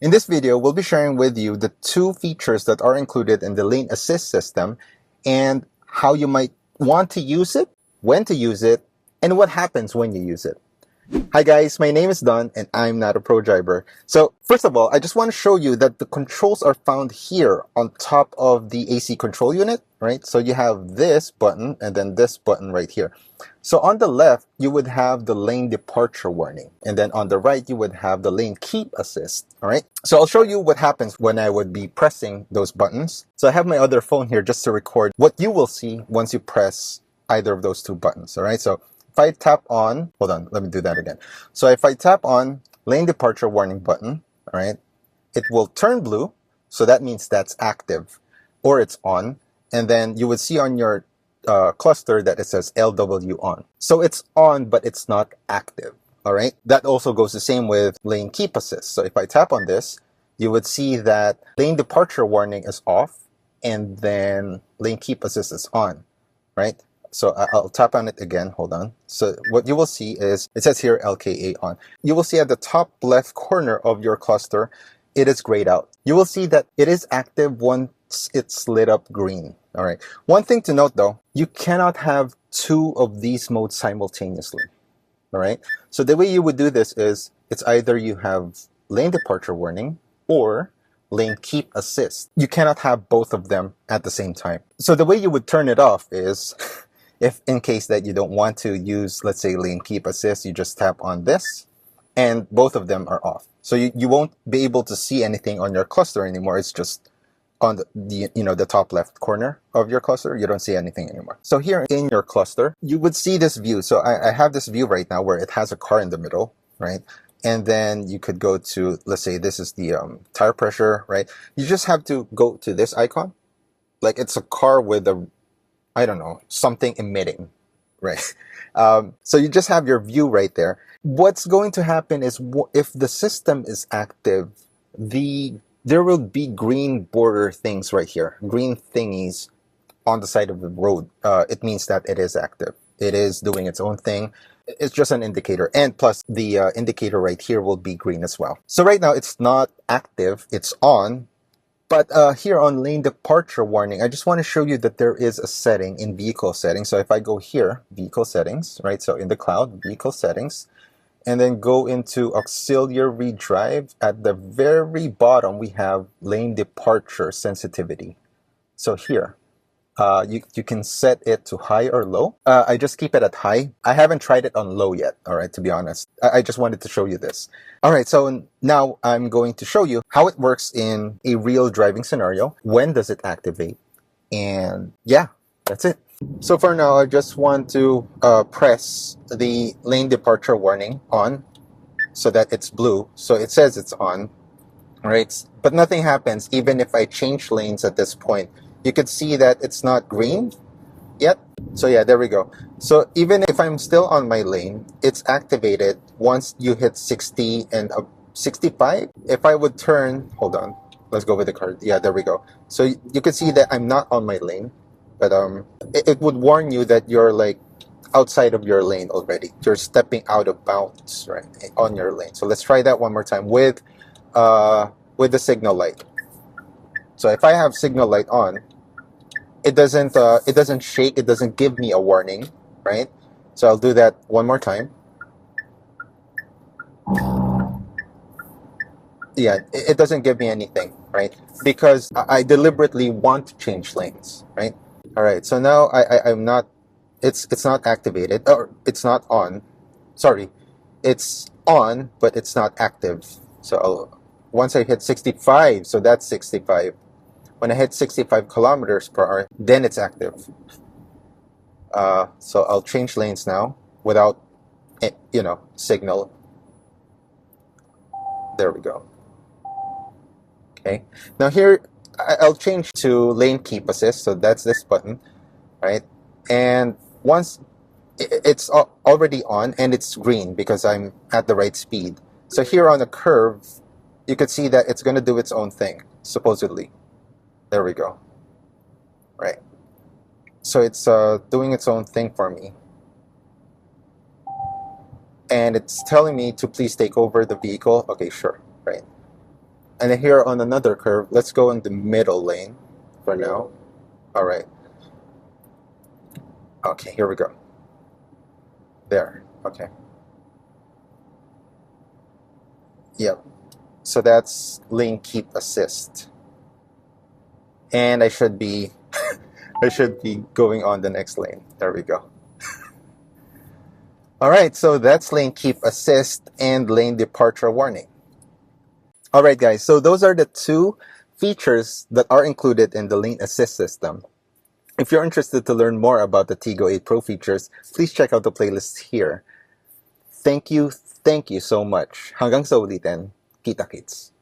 In this video, we'll be sharing with you the two features that are included in the lane assist system and how you might want to use it, when to use it, and what happens when you use it. Hi guys, my name is Don and I'm not a pro driver. So first of all, I just want to show you that the controls are found here on top of the AC control unit, right? So you have this button and then this button right here. So on the left, you would have the lane departure warning. And then on the right, you would have the lane keep assist, all right? So I'll show you what happens when I would be pressing those buttons. So I have my other phone here just to record what you will see once you press either of those two buttons, all right? So if I tap on, hold on, let me do that again. So if I tap on lane departure warning button, all right, it will turn blue. So that means that's active or it's on. And then you would see on your cluster that it says LW on. So it's on, but it's not active. All right. That also goes the same with lane keep assist. So if I tap on this, you would see that lane departure warning is off and then lane keep assist is on, right? So I'll tap on it again. Hold on. So what you will see is it says here LKA on. You will see at the top left corner of your cluster, it is grayed out. You will see that it is active once it's lit up green. All right. One thing to note though, you cannot have two of these modes simultaneously. All right. So the way you would do this is it's either you have lane departure warning or lane keep assist. You cannot have both of them at the same time. So the way you would turn it off is if in case that you don't want to use, let's say, lane keep assist, you just tap on this and both of them are off. So you won't be able to see anything on your cluster anymore. It's just on the top left corner of your cluster. You don't see anything anymore. So here in your cluster, you would see this view. So I have this view right now where it has a car in the middle, right? And then you could go to, let's say this is the tire pressure, right? You just have to go to this icon. Like it's a car with a, I don't know, something emitting, right? So you just have your view right there. What's going to happen is if the system is active, there will be green border things right here, green thingies on the side of the road. It means that it is active. It is doing its own thing. It's just an indicator. And plus the indicator right here will be green as well. So right now it's not active, it's on. But here on lane departure warning, I just want to show you that there is a setting in vehicle settings. So if I go here, vehicle settings, right? So in the cloud, vehicle settings, and then go into auxiliary drive. At the very bottom, we have lane departure sensitivity. So here, you can set it to high or low. I just keep it at high. I haven't tried it on low yet, all right, to be honest. I just wanted to show you this. All right, so now I'm going to show you how it works in a real driving scenario. When does it activate? And yeah, that's it. So for now, I just want to press the lane departure warning on so that it's blue. So it says it's on, right? But nothing happens even if I change lanes at this point. You can see that it's not green yet. So yeah, there we go. So even if I'm still on my lane, it's activated once you hit 60 and 65. If I would turn, hold on, let's go with the card. Yeah, there we go. So you can see that I'm not on my lane, but it would warn you that you're like outside of your lane already. You're stepping out of bounds, right, on your lane. So let's try that one more time with the signal light. So if I have signal light on, it doesn't shake, it doesn't give me a warning, right? So I'll do that one more time. Yeah, it doesn't give me anything, right? Because I deliberately want to change lanes, right? All right, so now I'm not, it's not activated, or it's not on. Sorry, it's on, but it's not active. So once I hit 65, so that's 65. When I hit 65 kilometers per hour, then it's active. So I'll change lanes now without, signal. There we go. Okay. Now here, I'll change to lane keep assist. So that's this button, right? And once it's already on and it's green because I'm at the right speed. So here on the curve, you could see that it's going to do its own thing, supposedly. There we go. Right. So it's doing its own thing for me. And it's telling me to please take over the vehicle. Okay, sure. Right. And then here on another curve, let's go in the middle lane for now. All right. Okay, here we go. There. Okay. Yep. So that's lane keep assist. And I should be I should be going on the next lane. There we go. All right, so that's lane keep assist and lane departure warning. All right, guys, so those are the two features that are included in the lane assist system. If you're interested to learn more about the Tiggo 8 Pro features, please check out the playlist here. Thank you so much. Hanggang sa ulitin. Kita-kits.